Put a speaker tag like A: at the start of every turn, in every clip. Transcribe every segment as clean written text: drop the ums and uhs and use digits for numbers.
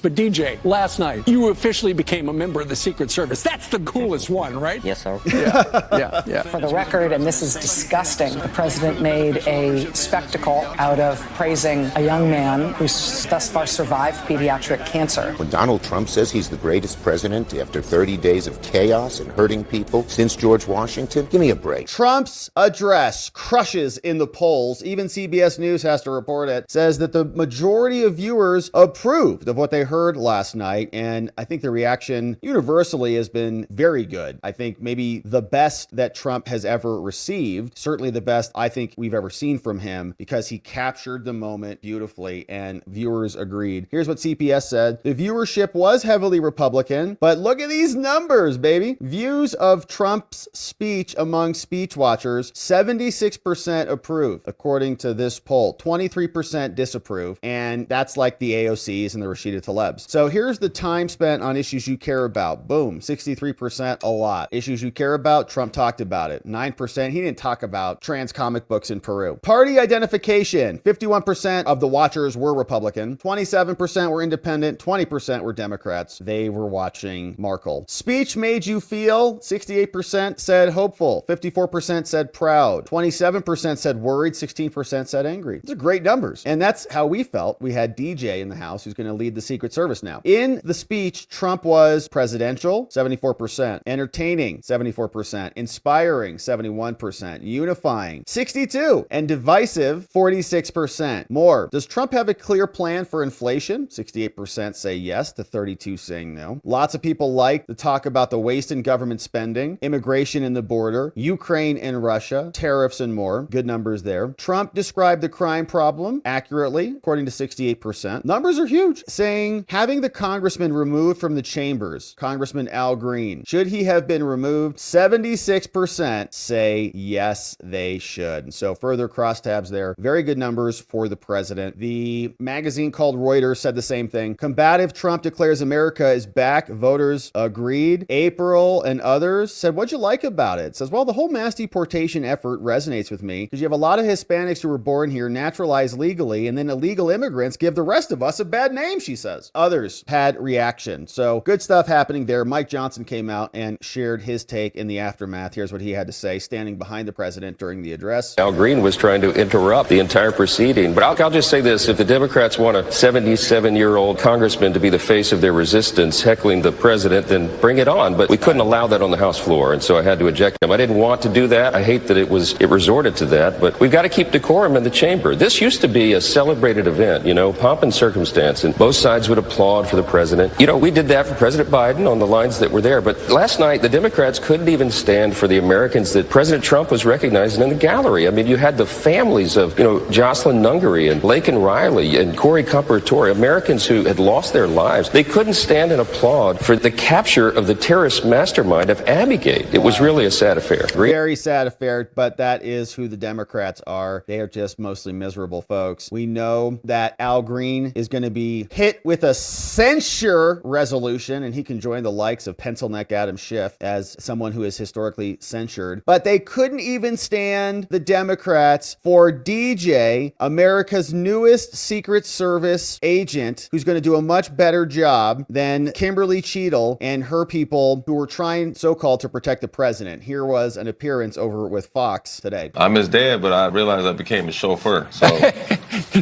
A: But DJ, last night, you officially became a member of the Secret Service. That's the coolest one, right?
B: Yes, sir.
A: Yeah.
C: For the record, and this is disgusting, the president made a spectacle out of praising a young man who's thus far survived pediatric cancer.
D: When Donald Trump says he's the greatest president after 30 days of chaos and hurting people since George Washington, give me a break.
E: Trump's address crushes in the polls. Even CBS News has to report it. Says that the majority of viewers approved of what they heard last night. And I think the reaction universally has been very good. I think maybe the best that Trump has ever received. Certainly the best I think we've ever seen from him, because he captured the moment beautifully and viewers agreed. Here's what CBS said. The viewership was heavily Republican, but look at these numbers, baby. Views of Trump's speech among speech watchers, 76% approve, according to this poll. 23% disapprove, and that's like the AOCs and the Rashida Tlaibs. So here's the time spent on issues you care about. Boom, 63%, a lot. Issues you care about, Trump talked about it. 9%, he didn't talk about trans comic books in Peru. Party identification, 51% of the watchers were Republican, 27% were independent, 20% were Democrats. They were watching Markle. Speech made you feel, 68% said hopeful, 54% said proud, 27% said worried, 16% said angry. These are great numbers. And that's how we felt. We had DJ in the House who's going to lead the Secret Service now. In the speech, Trump was presidential, 74%, entertaining, 74%, inspiring, 71%, unifying, 62%, and divisive, 46%. More. Does Trump have a clear plan for inflation? 68% say yes to 32% saying no. Lots of people like the talk about the waste in government spending, immigration and the border, Ukraine and Russia, tariffs and more. Good numbers there. Trump described the crime problem accurately, according to 68%. Numbers are huge, saying having the congressman removed from the chambers, Congressman Al Green, should he have been removed? 76% say yes, they should. So further crosstabs there. Very good numbers for the president. The magazine called Reuters said the same thing. Combative Trump declares America is back. Voters agreed. April and others said, what'd you like about it? Says, well, the whole mass deportation effort resonates with me because you have a lot of Hispanics who were born here, naturalized legally, and then illegal immigrants give the rest of us a bad name, she says. Others had reaction. So good stuff happening there. Mike Johnson came out and shared his take in the aftermath. Here's what he had to say, standing behind the president during the address.
F: Al Green was trying to interrupt the entire proceeding. But I'll just say this. If the Democrats want a 77-year-old congressman to be the face of their resistance heckling the president, then bring it on. But we couldn't allow that on the House floor, and so I had to eject him. I didn't want to do that. I hate that it resorted to that, but we've got to keep decorum in the chamber. This used to be a celebrated event, pomp and circumstance, and both sides would applaud for the president. We did that for President Biden on the lines that were there, but last night the Democrats couldn't even stand for the Americans that President Trump was recognizing in the gallery. I mean, you had the families of, Jocelyn Nungaray and Blake and Riley and Corey Comparatore, Americans who had lost their lives. They couldn't stand and applaud for the capture of the terrorist mastermind of Abbeygate. It was really a sad affair.
E: Very sad affair, but that is who the Democrats are. They are just mostly miserable folks. We know that Al Green is going to be hit with a censure resolution, and he can join the likes of pencil neck Adam Schiff as someone who is historically censured. But they couldn't even stand the Democrats for DJ, America's newest Secret Service agent, who's going to do a much better job than Kimberly Cheadle and her people who were trying, so-called, to protect the president. Here was an appearance over with Fox today.
G: I'm his dad, but I realized I became his chauffeur. So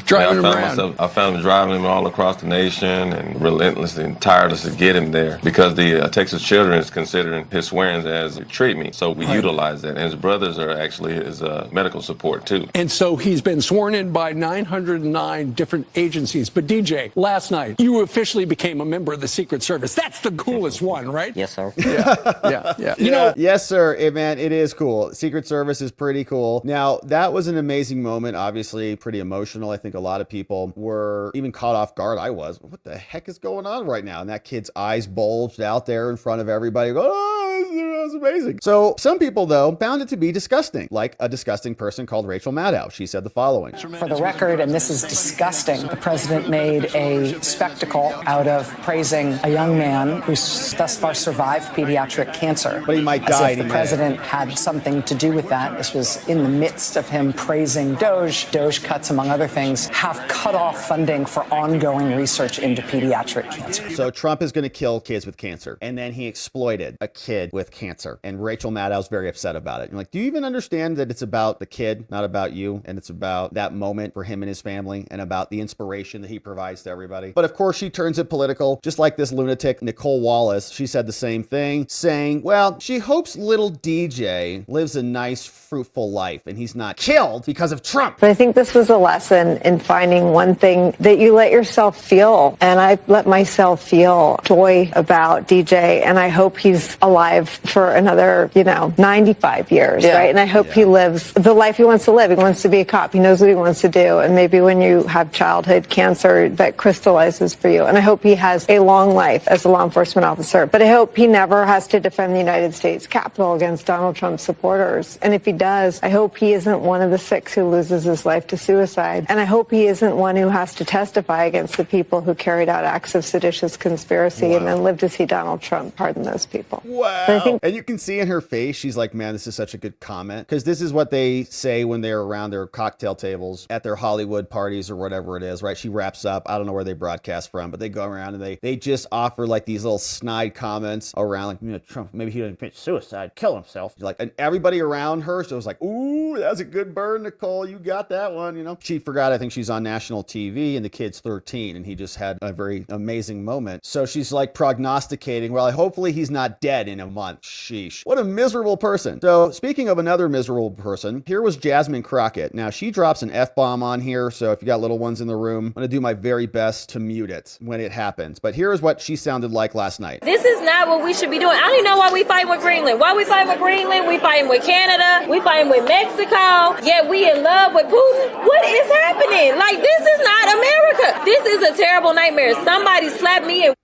A: driving him around.
G: I found him driving him all across the nation and relentlessly and tirelessly to get him there because the Texas Children is considering his swearings as a treatment. So we utilize that. And his brothers are actually his medical support, too.
A: And so he's been sworn in by 909 different agencies. But DJ, last night, you officially became a member of the Secret Service. That's the coolest one, right?
B: Yes, sir.
A: Yeah.
E: Yes, sir. Man, it is cool. Secret Service is pretty cool. Now, that was an amazing moment. Obviously, pretty emotional. I think a lot of people were even caught off guard. I was. What the heck is going on right now? And that kid's eyes bulged out there in front of everybody. Oh, was amazing. So some people, though, found it to be disgusting, like a disgusting person called Rachel Maddow. She said the following.
C: For the record, and this is disgusting, the president made a spectacle out of praising a young man who's thus far survived pediatric cancer.
E: But he might
C: as
E: die
C: if the
E: any
C: president had something to do with that. This was in the midst of him praising Doge. Doge cuts, among other things, have cut off funding for ongoing research into pediatric cancer.
E: So Trump is going to kill kids with cancer. And then he exploited a kid with cancer. And Rachel Maddow's very upset about it. You're like, do you even understand that it's about the kid, not about you? And it's about that moment for him and his family and about the inspiration that he provides to everybody. But of course, she turns it political, just like this lunatic, Nicole Wallace. She said the same thing, saying, well, she hopes little DJ lives a nice, fruitful life and he's not killed because of Trump.
B: But I think this was a lesson in finding one thing that you let yourself feel. And I let myself feel joy about DJ. And I hope he's alive for another, 95 years, right? And I hope he lives the life he wants to live. He wants to be a cop. He knows what he wants to do. And maybe when you have childhood cancer, that crystallizes for you. And I hope he has a long life as a law enforcement officer. But I hope he never has to defend the United States Capitol against Donald Trump supporters. And if he does, I hope he isn't one of the 6 who loses his life to suicide. And I hope he isn't one who has to testify against the people who carried out acts of seditious conspiracy and then live to see Donald Trump pardon those people.
E: Wow. And you can see in her face, she's like, man, this is such a good comment. Because this is what they say when they're around their cocktail tables at their Hollywood parties or whatever it is, right? She wraps up. I don't know where they broadcast from, but they go around and they just offer like these little snide comments around, like, Trump, maybe he didn't commit suicide, kill himself. Like, and everybody around her, so it was like, ooh, that's a good burn, Nicole. You got that one, She forgot, I think she's on national TV and the kid's 13 and he just had a very amazing moment. So she's like prognosticating, well, hopefully he's not dead in a month. Sheesh. What a miserable person. So speaking of another miserable person, here was Jasmine Crockett. Now she drops an F-bomb on here. So if you got little ones in the room, I'm going to do my very best to mute it when it happens. But here is what she sounded like last night.
H: This is not what we should be doing. I don't even know why we fighting with Greenland. Why we fighting with Greenland? We fighting with Canada. We fighting with Mexico. Yet we in love with Putin. What is happening? Like, this is not America. This is a terrible nightmare. Somebody slap me and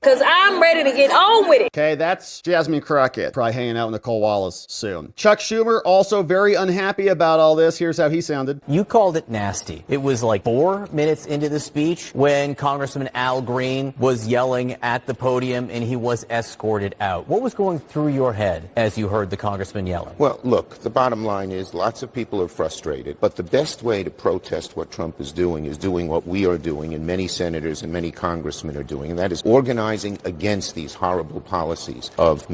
H: because I'm ready to get on with it.
E: Okay, that's Jasmine Crockett. Probably hanging out with Nicole Wallace soon. Chuck Schumer, also very unhappy about all this. Here's how he sounded.
I: You called it nasty. It was like 4 minutes into the speech when Congressman Al Green was yelling at the podium and he was escorted out. What was going through your head as you heard the congressman yelling?
D: Well, look, the bottom line is lots of people are frustrated, but the best way to protest what Trump is doing what we are doing and many senators and many congressmen are doing, and that is organizing against these horrible policies of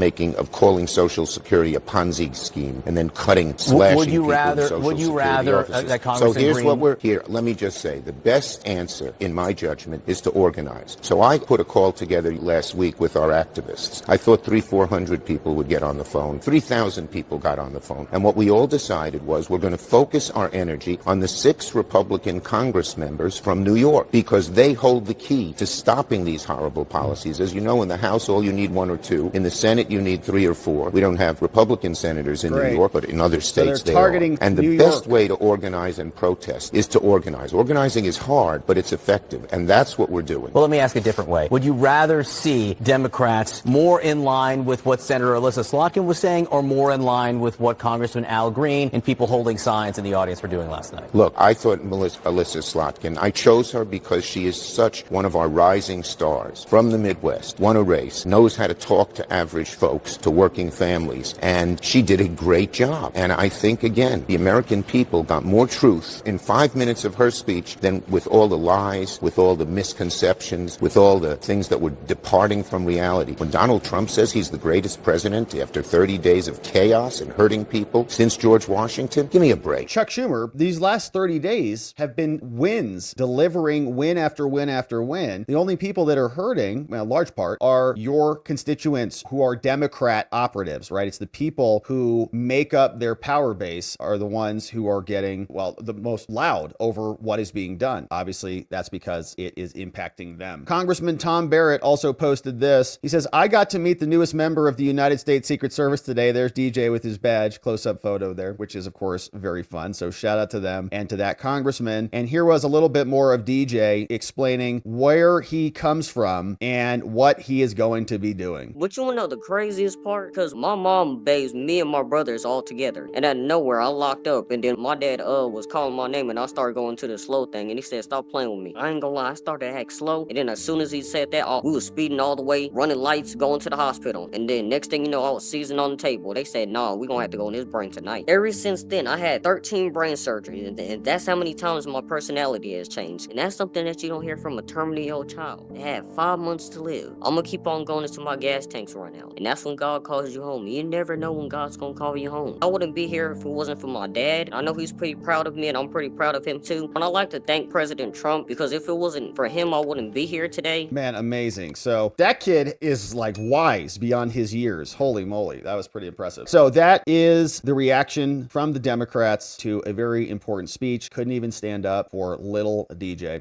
D: calling Social Security a Ponzi scheme and then slashing
I: would you
D: people
I: rather,
D: in Social
I: would you
D: Security
I: rather
D: offices.
I: that Congressman
D: So here's
I: Green...
D: what we're here. Let me just say the best answer, in my judgment, is to organize. So I put a call together last week with our activists. I thought 300-400 people would get on the phone. 3,000 people got on the phone. And what we all decided was we're going to focus our energy on the 6 Republican Congress members from New York because they hold the key to stopping these horrible policies. As you know, in the House, all you need 1 or 2. In the Senate, you need 3 or 4. We don't have Republican senators in New York, but in other states
E: they're targeting
D: And the
E: New
D: best
E: York.
D: way to organize and protest is to organize. Organizing is hard, but it's effective, and that's what we're doing.
I: Well, let me ask a different way. Would you rather see Democrats more in line with what Senator Alyssa Slotkin was saying or more in line with what Congressman Al Green and people holding signs in the audience were doing last night?
D: Look, I thought Alyssa Slotkin, I chose her because she is such one of our rising stars from the Midwest, won a race, knows how to talk to average folks, to working families, and she did a great job. And I think, again, the American people got more truth in 5 minutes of her speech than with all the lies, with all the misconceptions, with all the things that were departing from reality. When Donald Trump says he's the greatest president after 30 days of chaos and hurting people since George Washington, give me a break.
E: Chuck Schumer, these last 30 days have been wins, delivering win after win after win. The only people that are hurting, in large part, are your constituents who are Democrat operatives, right? It's the people who make up their power base are the ones who are getting, well, the most loud over what is being done. Obviously, that's because it is impacting them. Congressman Tom Barrett also posted this. He says, I got to meet the newest member of the United States Secret Service today. There's DJ with his badge, close-up photo there, which is, of course, very fun. So shout out to them and to that congressman. And here was a little bit more of DJ explaining where he comes from and and what he is going to be doing.
J: But you wanna know the craziest part? Because my mom bathes me and my brothers all together. And out of nowhere, I locked up. And then my dad was calling my name and I started going to the slow thing. And he said, stop playing with me. I ain't gonna lie, I started to act slow. And then as soon as he said that, we was speeding all the way, running lights, going to the hospital. And then next thing you know, I was seizing on the table. They said, nah, we gonna have to go in his brain tonight. Ever since then, I had 13 brain surgeries. And that's how many times my personality has changed. And that's something that you don't hear from a terminally ill child. They had 5 months to live. I'm gonna keep on going until my gas tanks run out. And that's when God calls you home. You never know when God's gonna call you home. I wouldn't be here if it wasn't for my dad. I know he's pretty proud of me and I'm pretty proud of him too. And I'd like to thank President Trump because if it wasn't for him, I wouldn't be here today.
E: Man, amazing. So that kid is like wise beyond his years. Holy moly. That was pretty impressive. So that is the reaction from the Democrats to a very important speech. Couldn't even stand up for little DJ.